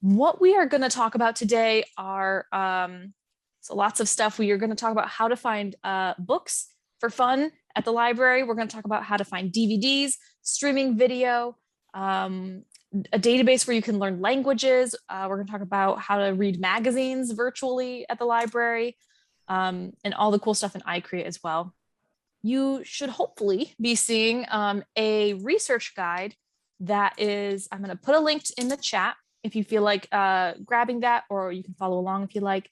What we are going to talk about today are so lots of stuff. We are going to talk about how to find books for fun at the library. We're going to talk about how to find DVDs, streaming video, a database where you can learn languages. We're going to talk about how to read magazines virtually at the library, and all the cool stuff in I-Create as well. You should hopefully be seeing a research guide that is, I'm going to put a link in the chat if you feel like grabbing that, or you can follow along if you like.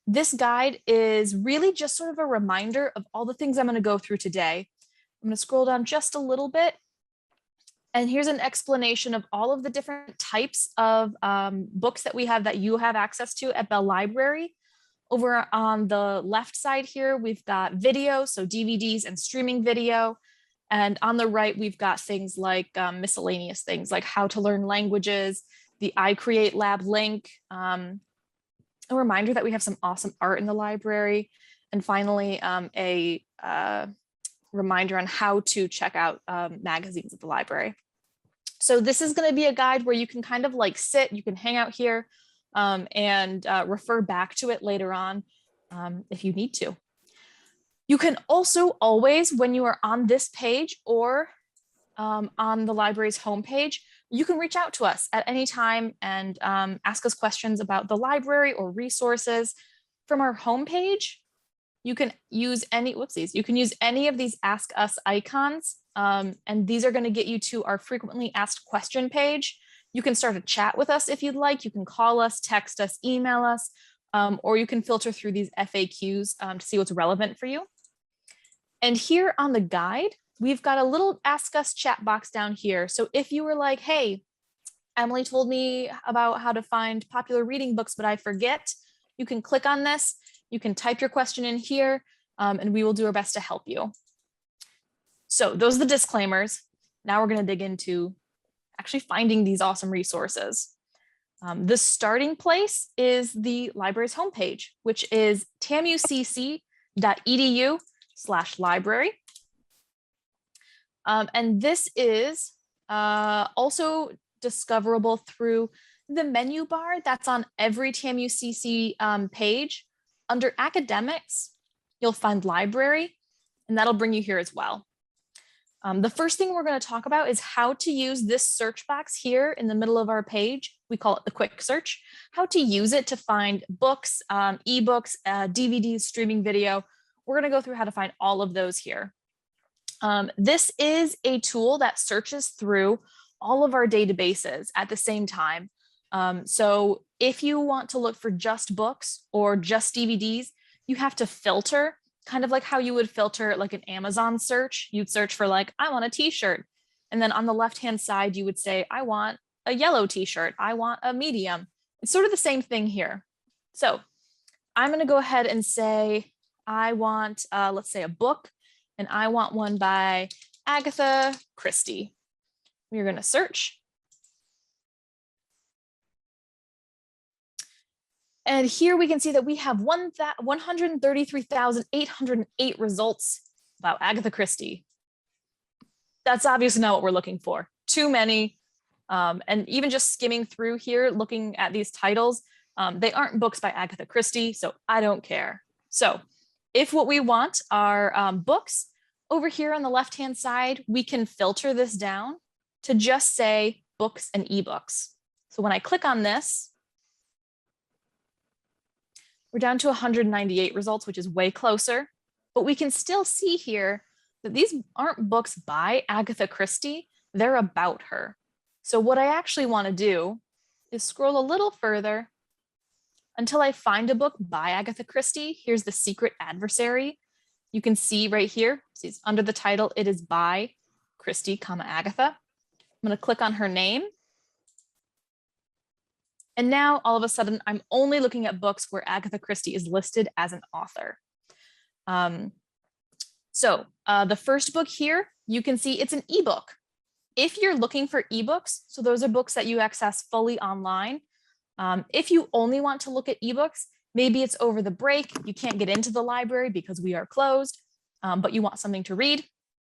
This guide is really just sort of a reminder of all the things I'm going to go through today. I'm going to scroll down just a little bit. And here's an explanation of all of the different types of books that we have that you have access to at Bell Library. Over on the left side here, we've got video, so DVDs and streaming video. And on the right, we've got things like miscellaneous things like how to learn languages, the I-Create Lab link, a reminder that we have some awesome art in the library, and finally, a reminder on how to check out magazines at the library. So this is going to be a guide where you can kind of like sit, you can hang out here, and refer back to it later on if you need to. You can also always, when you are on this page or on the library's homepage, you can reach out to us at any time and ask us questions about the library or resources. From our homepage, you can use any, you can use any of these Ask Us icons, and these are going to get you to our frequently asked question page. You can start a chat with us if you'd like. You can call us, text us, email us, or you can filter through these FAQs to see what's relevant for you. And here on the guide, we've got a little Ask Us chat box down here. So if you were like, hey, Emily told me about how to find popular reading books, but I forget, you can click on this. You can type your question in here, and we will do our best to help you. So those are the disclaimers. Now we're going to dig into actually finding these awesome resources. The starting place is the library's homepage, which is tamucc.edu/library. And this is also discoverable through the menu bar that's on every TAMUCC page. Under academics, you'll find library, and that'll bring you here as well. The first thing we're going to talk about is how to use this search box here in the middle of our page. We call it the quick search, how to use it to find books, ebooks, DVDs, streaming video. We're going to go through how to find all of those here. This is a tool that searches through all of our databases at the same time. So if you want to look for just books or just DVDs, you have to filter, kind of like how you would filter like an Amazon search. You'd search for like, I want a t-shirt. And then on the left-hand side, you would say, I want a yellow t-shirt. I want a medium. It's sort of the same thing here. So I'm going to go ahead and say, I want, let's say a book, and I want one by Agatha Christie. We're going to search. And here we can see that we have 133,808 results about Agatha Christie. That's obviously not what we're looking for. Too many. And even just skimming through here, looking at these titles, they aren't books by Agatha Christie, so I don't care. So if what we want are books, over here on the left-hand side, we can filter this down to just say books and ebooks. So when I click on this, we're down to 198 results, which is way closer, but we can still see here that these aren't books by Agatha Christie, they're about her. So what I actually want to do is scroll a little further until I find a book by Agatha Christie. Here's The Secret Adversary. You can see right here, see under the title, it is by Christie, Agatha. I'm going to click on her name. And now all of a sudden, I'm only looking at books where Agatha Christie is listed as an author. So the first book here, you can see it's an ebook. If you're looking for ebooks, so those are books that you access fully online. If you only want to look at ebooks, maybe it's over the break, you can't get into the library because we are closed, but you want something to read,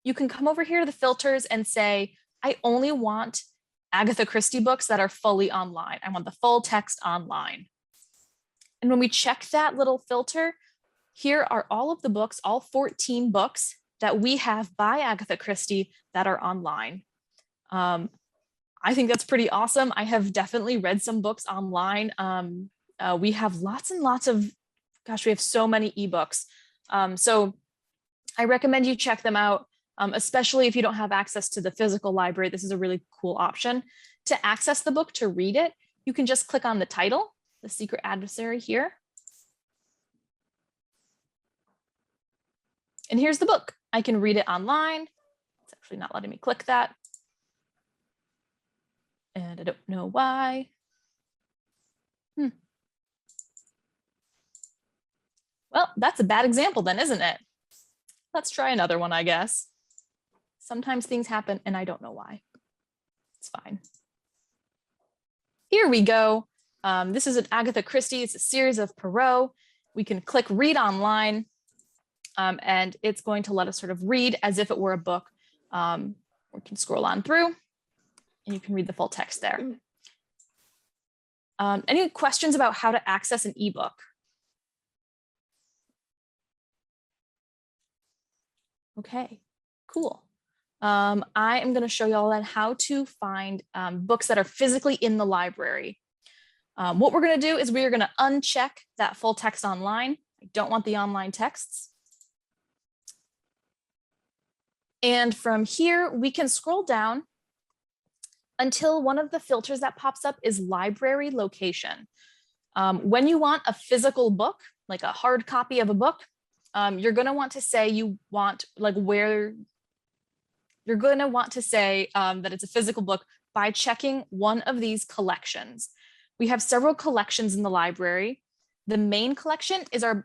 you can come over here to the filters and say, I only want Agatha Christie books that are fully online. I want the full text online. And when we check that little filter, here are all of the books, all 14 books that we have by Agatha Christie that are online. I think that's pretty awesome. I have definitely read some books online. We have lots and lots of, gosh, we have so many ebooks. So I recommend you check them out, especially if you don't have access to the physical library. This is a really cool option. To access the book, to read it, you can just click on the title, The Secret Adversary here. And here's the book. I can read it online. It's actually not letting me click that. And I don't know why. Well, that's a bad example then, isn't it? Let's try another one, I guess. Sometimes things happen and I don't know why. It's fine. Here we go. This is an Agatha Christie. It's a series of Perrault. We can click read online and it's going to let us sort of read as if it were a book. We can scroll on through and you can read the full text there. Any questions about how to access an ebook? Okay, cool. I am going to show you all then how to find books that are physically in the library. What we're going to do is we are going to uncheck that full text online. I don't want the online texts. And from here, we can scroll down until one of the filters that pops up is library location. When you want a physical book, like a hard copy of a book, you're going to want to say you want like where you're going to want to say that it's a physical book by checking one of these collections. We have several collections in the library. The main collection is our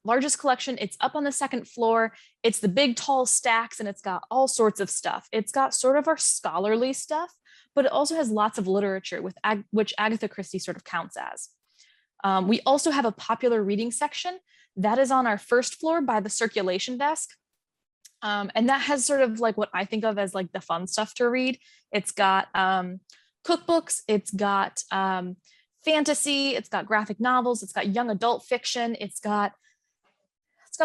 largest collection. It's up on the second floor. It's the big tall stacks and it's got all sorts of stuff. It's got sort of our scholarly stuff, but it also has lots of literature with which Agatha Christie sort of counts as. We also have a popular reading section that is on our first floor by the circulation desk. And that has sort of like what I think of as like the fun stuff to read. It's got cookbooks, it's got fantasy, it's got graphic novels, it's got young adult fiction, it's got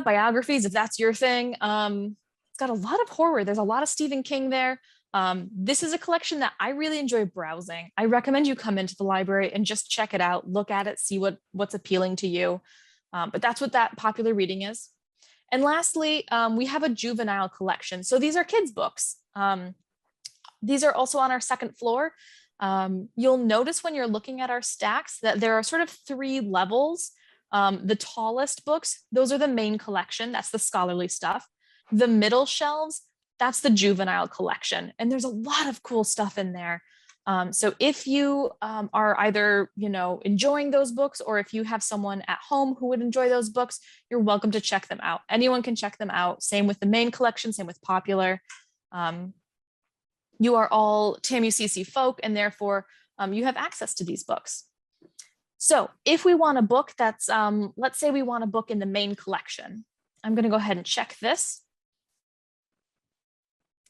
biographies if that's your thing. It's got a lot of horror. There's a lot of Stephen King there. This is a collection that I really enjoy browsing. I recommend you come into the library and just check it out, look at it, see what's appealing to you. But that's what that popular reading is. And lastly, we have a juvenile collection. So these are kids' books. These are also on our second floor. You'll notice when you're looking at our stacks that there are sort of 3 levels. The tallest books, those are the main collection. That's the scholarly stuff. The middle shelves, that's the juvenile collection. And there's a lot of cool stuff in there. So if you are either, enjoying those books, or if you have someone at home who would enjoy those books, you're welcome to check them out. Anyone can check them out. Same with the main collection, same with popular. You are all TAMUCC folk, and therefore you have access to these books. So if we want a book that's, let's say we want a book in the main collection, I'm going to go ahead and check this.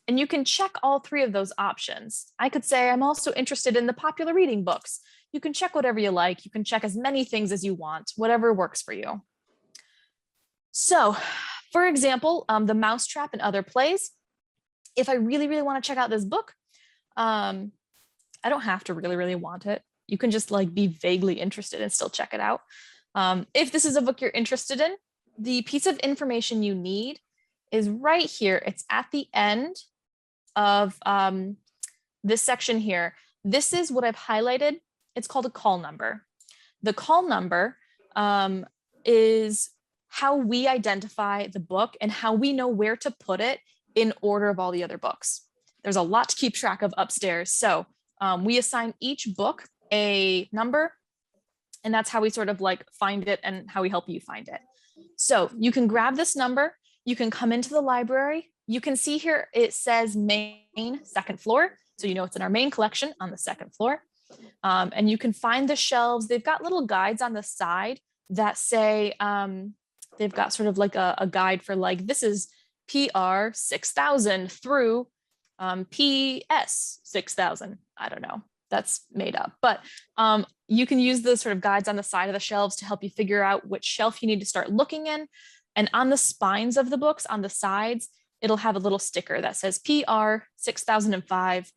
And you can check all 3 of those options. I could say I'm also interested in the popular reading books. You can check whatever you like. You can check as many things as you want, whatever works for you. So for example, The Mousetrap and Other Plays. If I really, really want to check out this book, I don't have to really, really want it. You can just like be vaguely interested and still check it out. If this is a book you're interested in, the piece of information you need is right here. It's at the end of this section here. This is what I've highlighted. It's called a call number. The call number is how we identify the book and how we know where to put it in order of all the other books. There's a lot to keep track of upstairs. So we assign each book a number, and that's how we sort of like find it and how we help you find it. So you can grab this number, you can come into the library, you can see here it says main second floor. So you know it's in our main collection on the second floor. And you can find the shelves. They've got little guides on the side that say, they've got sort of like a guide for like, this is PR 6000 through PS 6000. I don't know, that's made up, but you can use the sort of guides on the side of the shelves to help you figure out which shelf you need to start looking in. And on the spines of the books, on the sides, it'll have a little sticker that says PR 6005.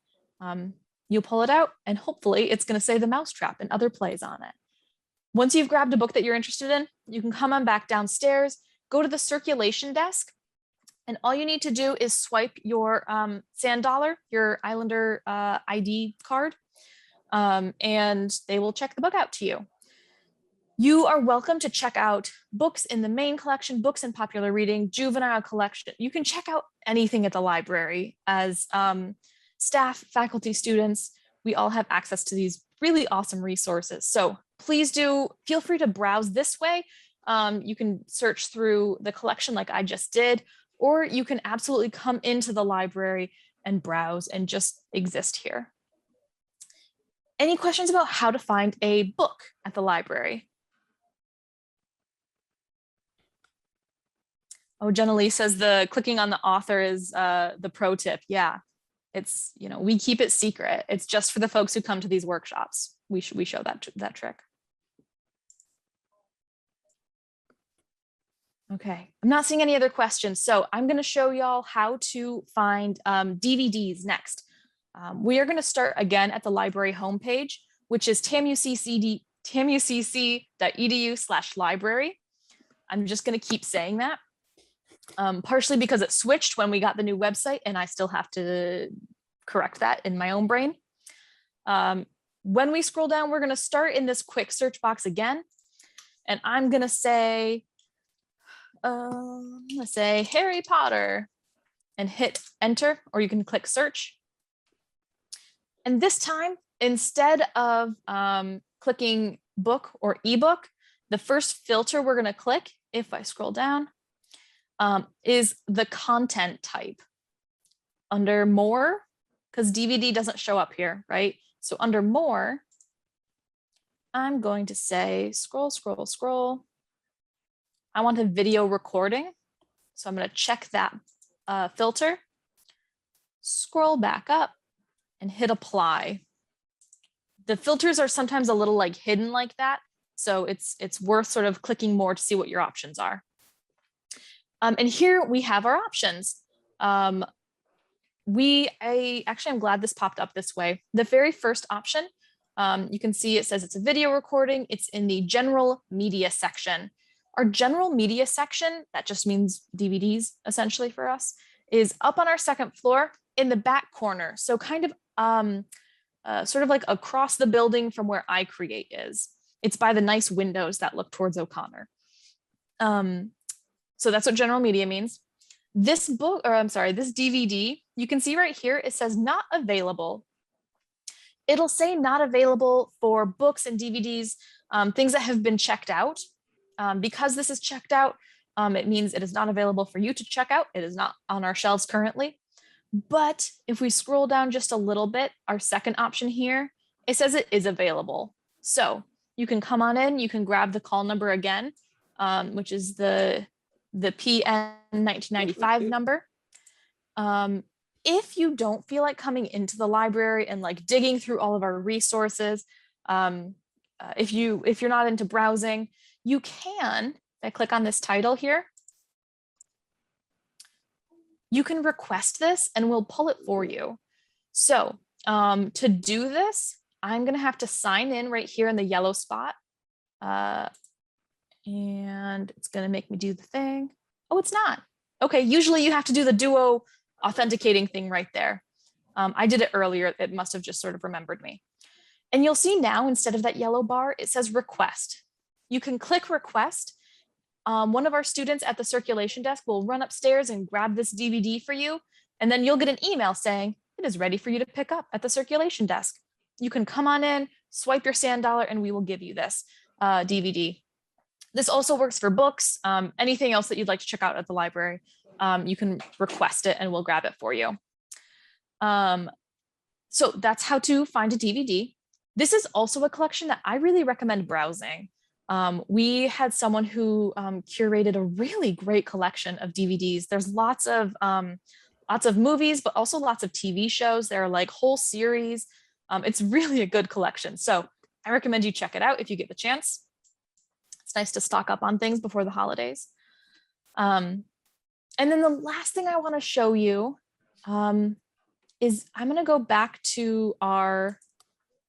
You'll pull it out and hopefully it's going to say The Mousetrap and other plays on it. Once you've grabbed a book that you're interested in, you can come on back downstairs, go to the circulation desk, and all you need to do is swipe your sand dollar, your Islander ID card, and they will check the book out to you. You are welcome to check out books in the main collection, books in popular reading, juvenile collection. You can check out anything at the library. As staff, faculty, students, we all have access to these really awesome resources. So please do feel free to browse this way. You can search through the collection like I just did, or you can absolutely come into the library and browse and just exist here. Any questions about how to find a book at the library? Oh, Jenna Lee says the clicking on the author is the pro tip. Yeah, it's, you know, we keep it secret. It's just for the folks who come to these workshops. We show that trick. Okay, I'm not seeing any other questions. So I'm going to show y'all how to find DVDs next. We are going to start again at the library homepage, which is tamucc.edu/library. I'm just going to keep saying that. Partially because it switched when we got the new website and I still have to correct that in my own brain. When we scroll down, we're going to start in this quick search box again. And I'm going to say, Harry Potter and hit enter, or you can click search. And this time, instead of clicking book or ebook, the first filter we're going to click, if I scroll down, is the content type. Under more, because DVD doesn't show up here, right? So under more, I'm going to say scroll, scroll, scroll. I want a video recording. So I'm going to check that filter, scroll back up and hit apply. The filters are sometimes a little like hidden like that. So it's worth sort of clicking more to see what your options are. And here we have our options. Actually, I'm glad this popped up this way. The very first option, you can see it says it's a video recording. It's in the general media section. Our general media section, that just means DVDs essentially for us, is up on our second floor in the back corner. So kind of sort of like across the building from where I-Create is. It's by the nice windows that look towards O'Connor. So that's what general media means. This book, or I'm sorry, this DVD, you can see right here, it says not available. It'll say not available for books and DVDs, things that have been checked out. Because this is checked out, it means it is not available for you to check out. It is not on our shelves currently. But if we scroll down just a little bit, our second option here, it says it is available. So you can come on in, you can grab the call number again, which is the PN 1995 number. If you don't feel like coming into the library and like digging through all of our resources, if you're not into browsing, you can, if I click on this title here, you can request this and we'll pull it for you. So to do this, I'm gonna have to sign in right here in the yellow spot. And it's gonna make me do the thing. Oh, it's not. Okay, usually you have to do the Duo authenticating thing right there. I did it earlier. It must have just sort of remembered me. And you'll see now, instead of that yellow bar, it says request. You can click request. One of our students at the circulation desk will run upstairs and grab this DVD for you. And then you'll get an email saying it is ready for you to pick up at the circulation desk. You can come on in, swipe your sand dollar, and we will give you this DVD. This also works for books, anything else that you'd like to check out at the library. You can request it and we'll grab it for you. So that's how to find a DVD. This is also a collection that I really recommend browsing. We had someone who curated a really great collection of DVDs. There's lots of movies, but also lots of TV shows. There are like whole series. It's really a good collection. So I recommend you check it out if you get the chance. It's nice to stock up on things before the holidays. And then the last thing I want to show you is I'm going to go back to our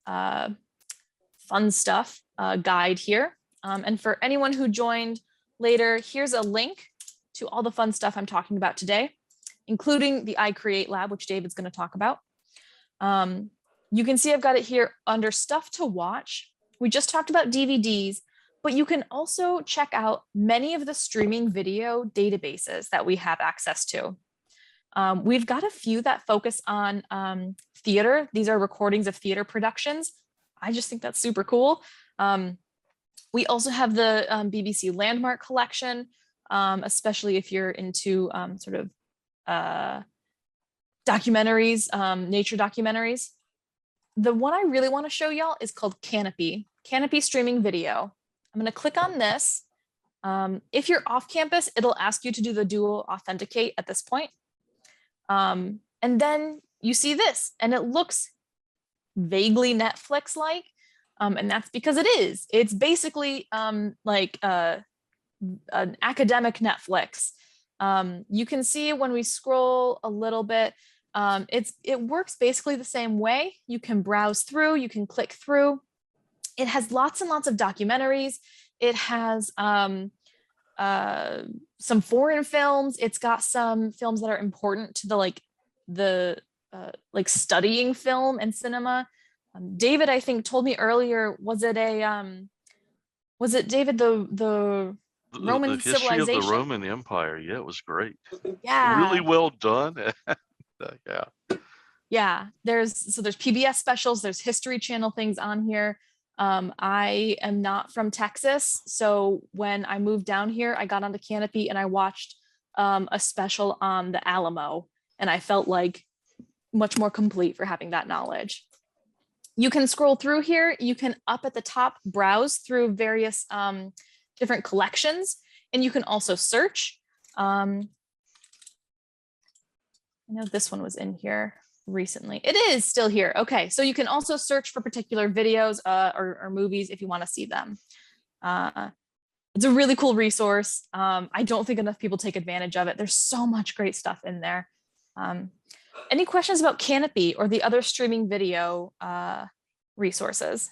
fun stuff guide here. And for anyone who joined later, here's a link to all the fun stuff I'm talking about today, including the I-Create lab, which David's going to talk about. You can see I've got it here under stuff to watch. We just talked about DVDs, but you can also check out many of the streaming video databases that we have access to. We've got a few that focus on theater. These are recordings of theater productions. I just think that's super cool. We also have the BBC Landmark collection, especially if you're into sort of documentaries, nature documentaries. The one I really want to show y'all is called Canopy Streaming Video. I'm going to click on this. If you're off campus, it'll ask you to do the dual authenticate at this point. And then you see this, and it looks vaguely Netflix-like, and that's because it is. It's basically like an academic Netflix. You can see when we scroll a little bit, it works basically the same way. You can browse through, you can click through. It has lots and lots of documentaries. It has some foreign films. It's got some films that are important to the studying film and cinema. David, I think, told me earlier, was it David, the Roman the history civilization of the Roman Empire? Yeah, it was great. Yeah, Really well done. Yeah. Yeah, there's PBS specials, there's History Channel things on here. I am not from Texas, so when I moved down here, I got onto Canopy and I watched a special on the Alamo, and I felt like much more complete for having that knowledge. You can scroll through here. You can up at the top browse through various different collections, and you can also search. I know this one was in here recently. It is still here. Okay, so you can also search for particular videos or movies if you want to see them. It's a really cool resource. I don't think enough people take advantage of it. There's so much great stuff in there. Any questions about Canopy or the other streaming video resources?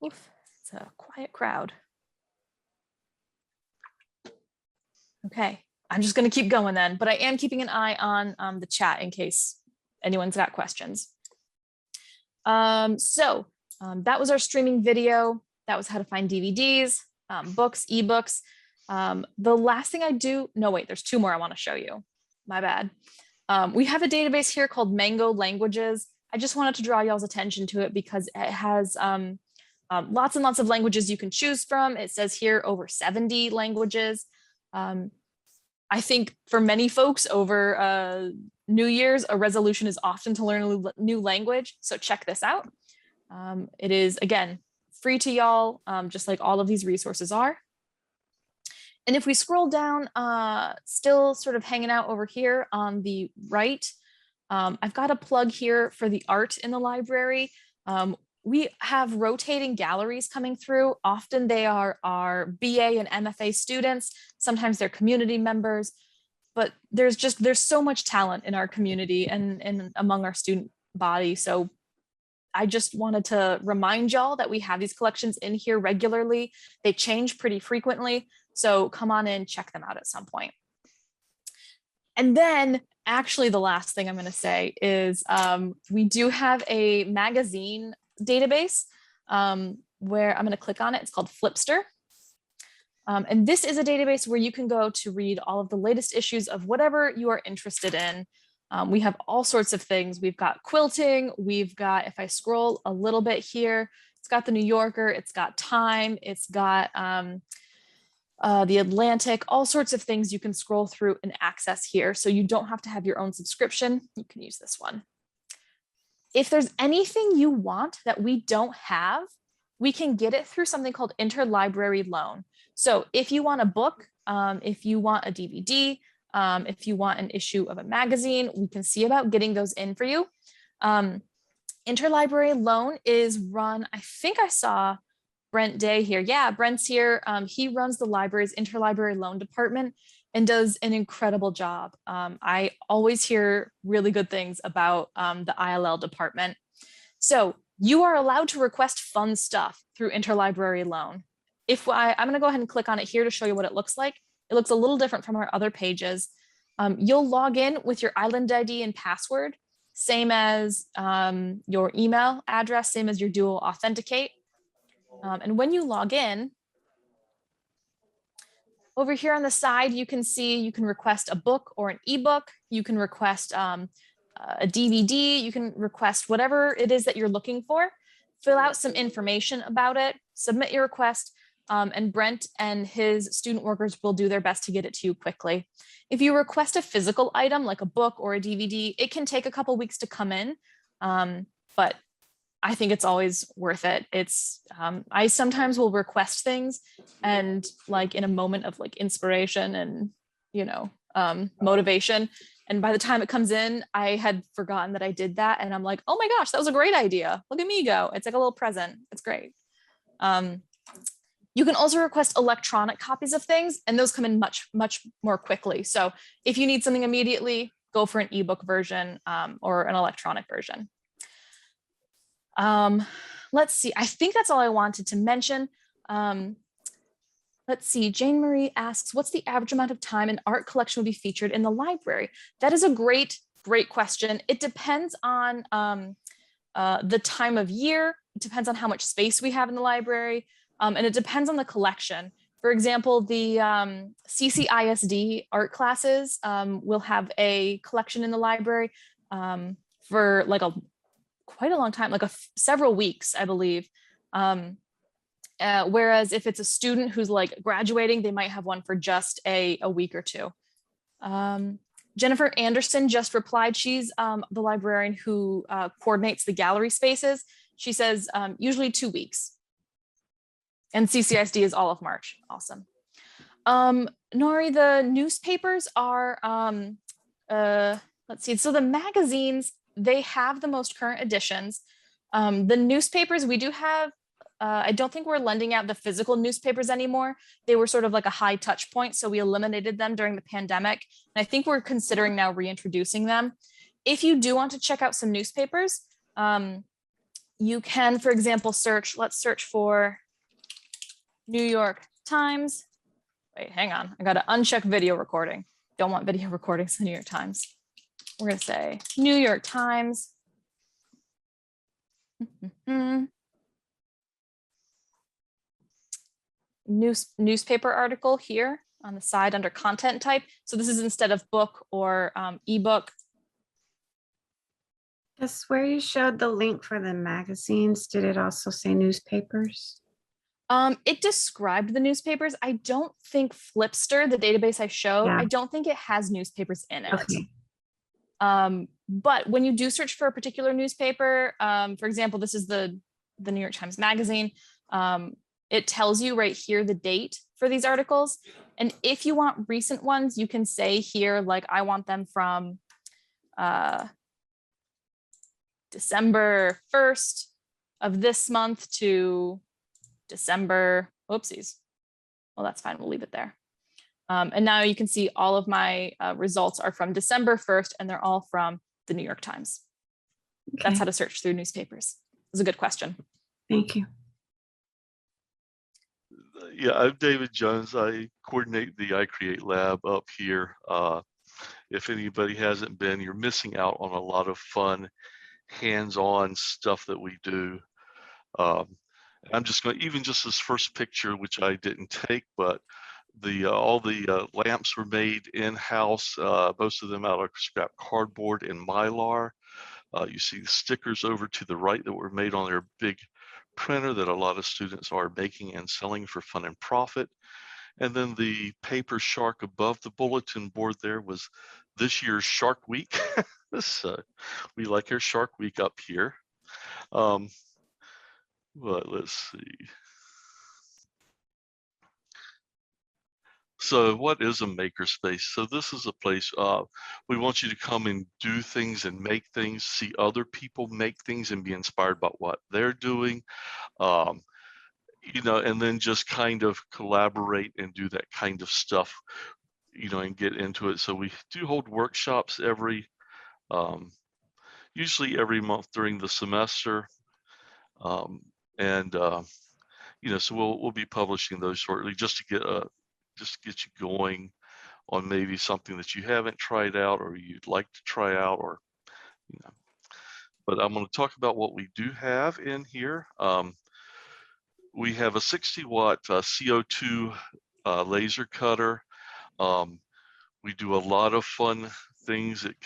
Oof, it's a quiet crowd. Okay, I'm just going to keep going then, but I am keeping an eye on the chat in case anyone's got questions. That was our streaming video. That was how to find DVDs, books, ebooks. The last thing there's two more I want to show you. My bad. We have a database here called Mango Languages. I just wanted to draw y'all's attention to it because it has lots and lots of languages you can choose from. It says here over 70 languages. I think for many folks over New Year's, a resolution is often to learn a new language. So check this out. It is, again, free to y'all, just like all of these resources are. And if we scroll down, still sort of hanging out over here on the right, I've got a plug here for the art in the library. We have rotating galleries coming through. Often they are our BA and MFA students. Sometimes they're community members, but there's so much talent in our community and among our student body. So I just wanted to remind y'all that we have these collections in here regularly. They change pretty frequently. So come on in, check them out at some point. And then actually the last thing I'm going to say is we do have a magazine database where I'm going to click on it. It's called Flipster. And this is a database where you can go to read all of the latest issues of whatever you are interested in. We have all sorts of things. We've got quilting. We've got, if I scroll a little bit here, it's got the New Yorker, it's got Time, it's got the Atlantic, all sorts of things you can scroll through and access here. So you don't have to have your own subscription. You can use this one. If there's anything you want that we don't have, we can get it through something called interlibrary loan. So if you want a book, if you want a DVD, If you want an issue of a magazine, we can see about getting those in for you. Interlibrary loan is run, I think I saw Brent Day here. Yeah, Brent's here. He runs the library's interlibrary loan department and does an incredible job. I always hear really good things about the ILL department. So you are allowed to request fun stuff through interlibrary loan. I'm going to go ahead and click on it here to show you what it looks like. It looks a little different from our other pages. You'll log in with your Island ID and password, same as your email address, same as your dual authenticate. And when you log in, over here on the side, you can see you can request a book or an ebook. You can request a DVD. You can request whatever it is that you're looking for. Fill out some information about it, submit your request, and Brent and his student workers will do their best to get it to you quickly. If you request a physical item like a book or a DVD, it can take a couple weeks to come in, but I think it's always worth it. I sometimes will request things and like in a moment of like inspiration and, motivation. And by the time it comes in, I had forgotten that I did that. And I'm like, oh my gosh, that was a great idea. Look at me go. It's like a little present. It's great. You can also request electronic copies of things, and those come in much, much more quickly. So if you need something immediately, go for an ebook version or an electronic version. Let's see, I think that's all I wanted to mention. Let's see, Jane Marie asks, what's the average amount of time an art collection would be featured in the library? That is a great question. It depends on the time of year. It depends on how much space we have in the library. And it depends on the collection. For example, the CCISD art classes will have a collection in the library for like quite a long time, like several weeks, I believe. Whereas if it's a student who's like graduating, they might have one for just a week or two. Jennifer Anderson just replied. She's the librarian who coordinates the gallery spaces. She says usually 2 weeks. And CCISD is all of March. Awesome. Nori, the newspapers are, let's see. So the magazines, they have the most current editions. The newspapers, we do have, I don't think we're lending out the physical newspapers anymore. They were sort of like a high touch point, so we eliminated them during the pandemic. And I think we're considering now reintroducing them. If you do want to check out some newspapers, you can, for example, let's search for New York Times. Wait, hang on. I got to uncheck video recording. Don't want video recordings in the New York Times. We're going to say New York Times. Newspaper article here on the side under content type. So this is instead of book or ebook. Just where you showed the link for the magazines, did it also say newspapers? It described the newspapers. I don't think Flipster, the database I showed, Yeah. I don't think it has newspapers in it. Okay. But when you do search for a particular newspaper, for example, this is the New York Times Magazine, it tells you right here the date for these articles. And if you want recent ones, you can say here, like, I want them from December 1st of this month to December, whoopsies. Well, that's fine, we'll leave it there. And now you can see all of my results are from December 1st, and they're all from the New York Times. Okay. That's how to search through newspapers. It's a good question. Thank you. Yeah, I'm David Jones. I coordinate the I-Create lab up here. If anybody hasn't been, you're missing out on a lot of fun, hands-on stuff that we do. I'm just going to, even just this first picture, which I didn't take, but all the lamps were made in-house, most of them out of scrap cardboard and Mylar. You see the stickers over to the right that were made on their big printer that a lot of students are making and selling for fun and profit. And then the paper shark above the bulletin board there was this year's Shark Week. We like our Shark Week up here. But let's see. So what is a makerspace? So this is a place we want you to come and do things and make things, see other people make things and be inspired by what they're doing, you know, and then just kind of collaborate and do that kind of stuff, you know, and get into it. So we do hold workshops usually every month during the semester, and you know, so we'll be publishing those shortly just to get you going on maybe something that you haven't tried out or you'd like to try out, or you know. But I'm going to talk about what we do have in here. We have a 60-watt CO2 laser cutter. We do a lot of fun things. It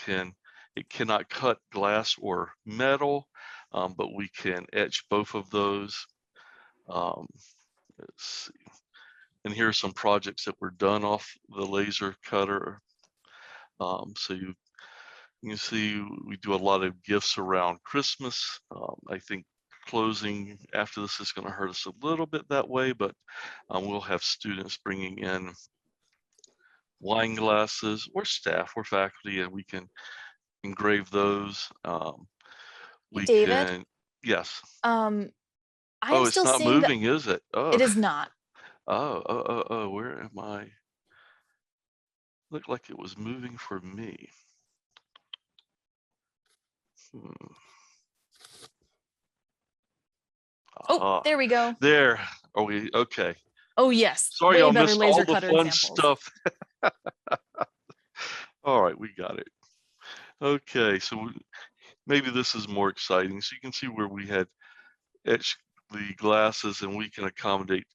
cannot cut glass or metal, but we can etch both of those. Let's see. And here are some projects that were done off the laser cutter. So you can see we do a lot of gifts around Christmas. I think closing after this is going to hurt us a little bit that way, but we'll have students bringing in wine glasses, or staff or faculty, and we can engrave those. Hey, We David, can, yes. I am Oh, it's still not seeing that moving, is it? Oh, it is not. oh, where am I? Looked like it was moving for me. Oh, there we go. There. Are we okay? Oh, yes. Sorry, Way y'all better missed all laser the cutter fun examples. stuff. All right, we got it. Okay, so maybe this is more exciting. So you can see where we had etched the glasses, and we can accommodate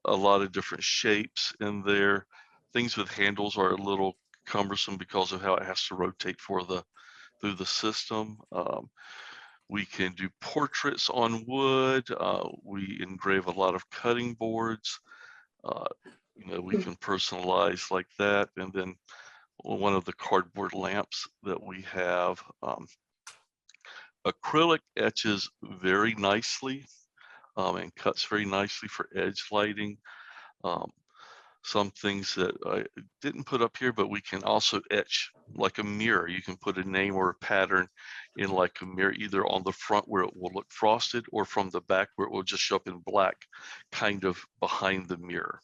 a lot of different shapes in there. Things with handles are a little cumbersome because of how it has to rotate through the system. We can do portraits on wood. We engrave a lot of cutting boards. You know, we can personalize like that. And then one of the cardboard lamps that we have, acrylic etches very nicely and cuts very nicely for edge lighting. Some things that I didn't put up here, but we can also etch like a mirror. You can put a name or a pattern in like a mirror, either on the front where it will look frosted, or from the back where it will just show up in black, kind of behind the mirror.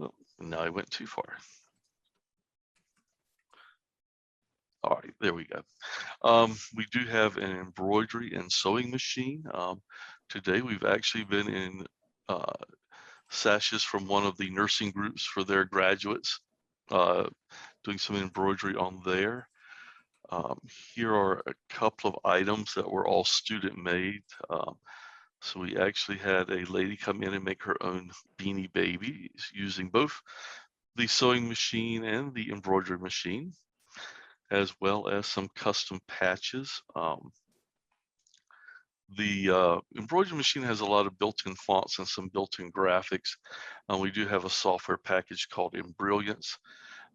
Oh, now I went too far. All right, there we go. We do have an embroidery and sewing machine. Today we've actually been in sashes from one of the nursing groups for their graduates, doing some embroidery on there. Here are a couple of items that were all student made. So we actually had a lady come in and make her own Beanie Baby using both the sewing machine and the embroidery machine, as well as some custom patches. The embroidery machine has a lot of built-in fonts and some built-in graphics. We do have a software package called Embrilliance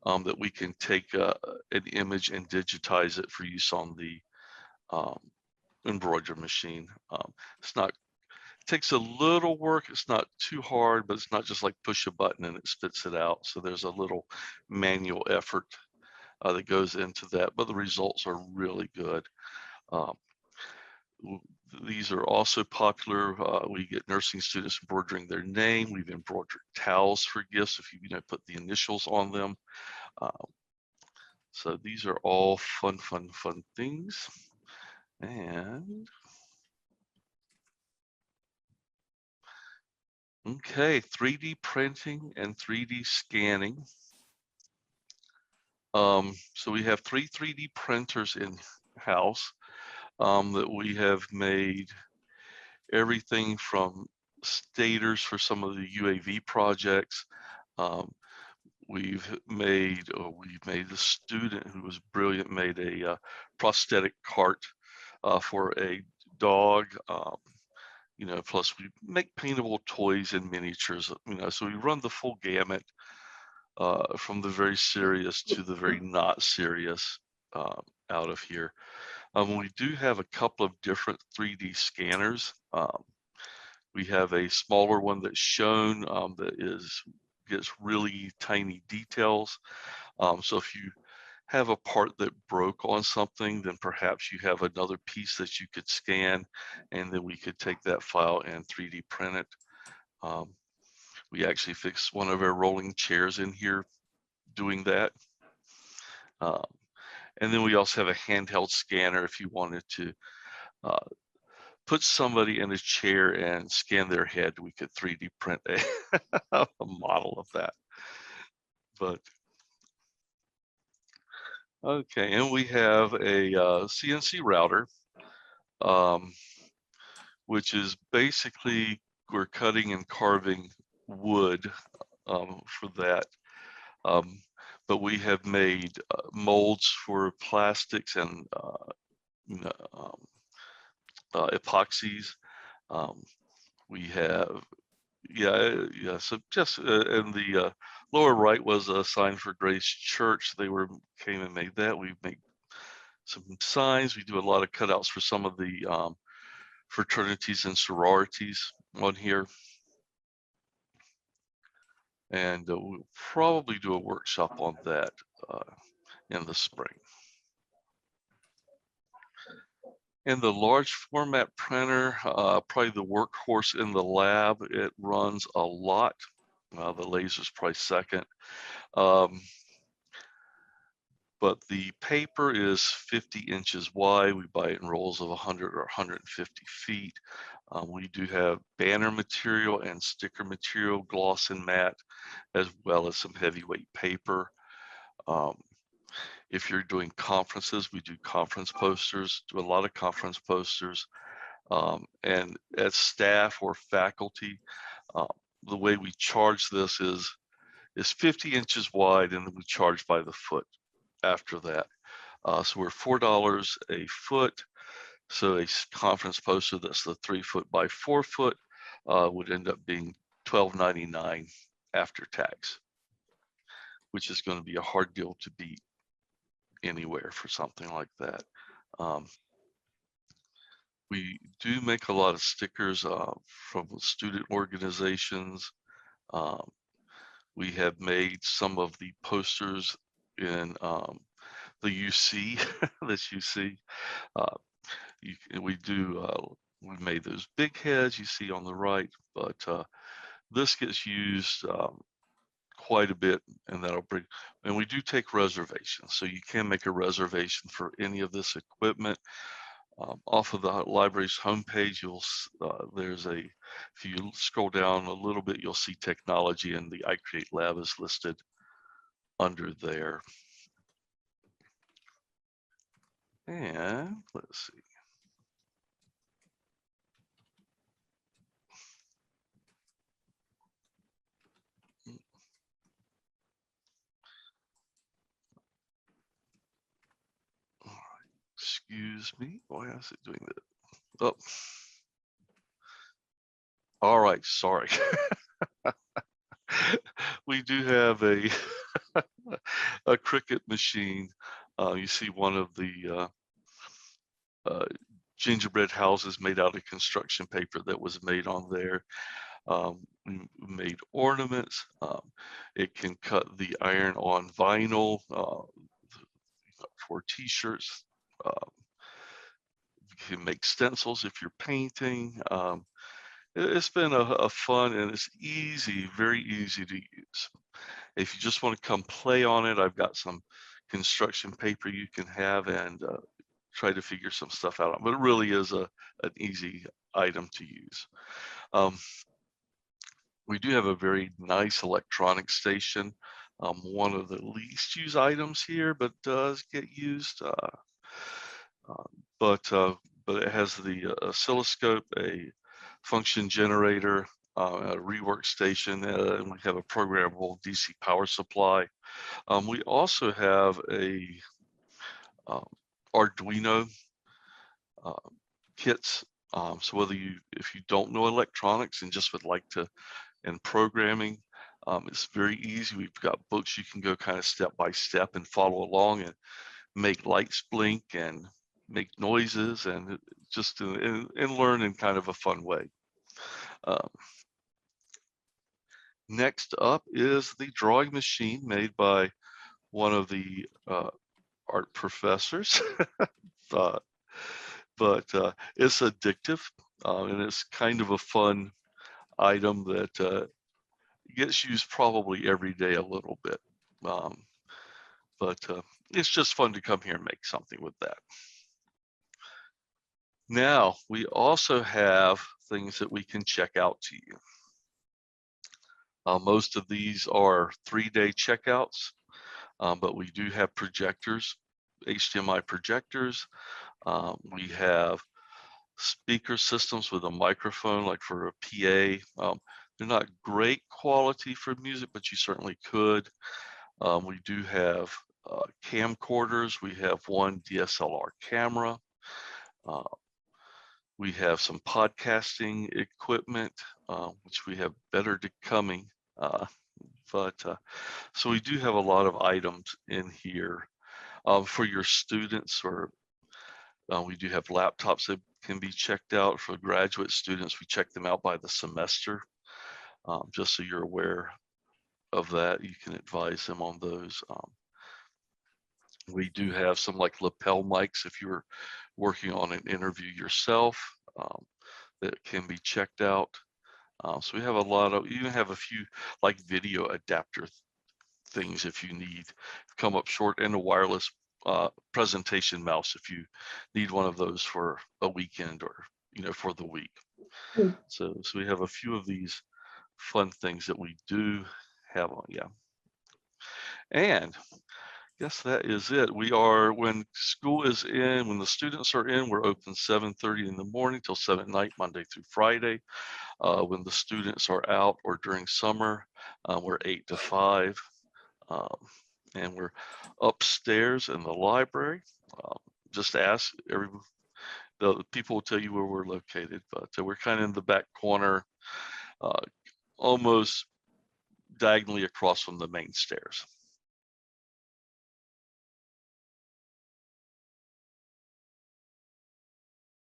that we can take an image and digitize it for use on the embroidery machine. It takes a little work. It's not too hard, but it's not just like push a button and it spits it out. So there's a little manual effort that goes into that, but the results are really good. These are also popular. We get nursing students embroidering their name. We've embroidered towels for gifts if you put the initials on them. So these are all fun things. And okay, 3D printing and 3D scanning. So we have 3D printers in house that we have made everything from stators for some of the UAV projects. We've made a student who was brilliant, made a prosthetic cart for a dog. You know, plus we make paintable toys and miniatures, you know, so we run the full gamut from the very serious to the very not serious out of here. We do have a couple of different 3D scanners. We have a smaller one that's shown that gets really tiny details. So if you have a part that broke on something, then perhaps you have another piece that you could scan, and then we could take that file and 3D print it. We actually fixed one of our rolling chairs in here doing that. And then we also have a handheld scanner if you wanted to put somebody in a chair and scan their head. We could 3D print a model of that. But okay, and we have a CNC router, which is basically we're cutting and carving wood for that. But we have made molds for plastics and epoxies. We have, yeah. So just in the lower right was a sign for Grace Church. They came and made that. We make some signs. We do a lot of cutouts for some of the fraternities and sororities on here. And we'll probably do a workshop on that in the spring. And the large format printer, probably the workhorse in the lab. It runs a lot. The laser's probably second. But the paper is 50 inches wide. We buy it in rolls of 100 or 150 feet. We do have banner material and sticker material, gloss and matte, as well as some heavyweight paper. If you're doing conferences, we do conference posters, do a lot of conference posters. And as staff or faculty, the way we charge this is 50 inches wide, and then we charge by the foot after that. So we're $4 a foot. So a conference poster that's the 3 foot by 4 foot would end up being $12.99 after tax, which is going to be a hard deal to beat anywhere for something like that. We do make a lot of stickers from student organizations. We have made some of the posters in the UC that you see. We made those big heads you see on the right, but this gets used quite a bit, and and we do take reservations, so you can make a reservation for any of this equipment. Off of the library's homepage, if you scroll down a little bit, you'll see technology, and the I-Create lab is listed under there. And let's see. All right, excuse me. Why is it doing that? Oh. All right, sorry. We do have a a Cricut machine. You see one of the gingerbread houses made out of construction paper that was made on there. We made ornaments. It can cut the iron on vinyl for t-shirts. You can make stencils if you're painting. It's been a fun, and it's easy, very easy to use. If you just want to come play on it, I've got some construction paper you can have and try to figure some stuff out. But it really is an easy item to use. We do have a very nice electronic station. One of the least used items here, but does get used. But it has the oscilloscope, a function generator, a rework station, and we have a programmable DC power supply. We also have a Arduino kits. So if you don't know electronics and just would like to, and programming, it's very easy. We've got books you can go kind of step by step and follow along and make lights blink and make noises and just and learn in kind of a fun way. Um, next up is the drawing machine made by one of the art professors. But it's addictive, and it's kind of a fun item that gets used probably every day a little bit. But it's just fun to come here and make something with that. Now, we also have things that we can check out to you. Most of these are 3-day checkouts, but we do have projectors, HDMI projectors. We have speaker systems with a microphone, like for a PA. They're not great quality for music, but you certainly could. We do have camcorders. We have one DSLR camera. We have some podcasting equipment, which we have better to coming. So we do have a lot of items in here for your students, or we do have laptops that can be checked out. For graduate students, we check them out by the semester, just so you're aware of that. You can advise them on those. We do have some like lapel mics if you're working on an interview yourself, that can be checked out. So we have a lot of, even have a few like video adapter things if you need, come up short, and a wireless presentation mouse if you need one of those for a weekend or for the week. So we have a few of these fun things that we do have on. And guess that is it. We are, when school is in, when the students are in, we're open 7:30 in the morning till 7 at night, Monday through Friday. When the students are out or during summer, we're 8 to 5. And we're upstairs in the library. Just ask, the people will tell you where we're located, but we're kind of in the back corner, almost diagonally across from the main stairs.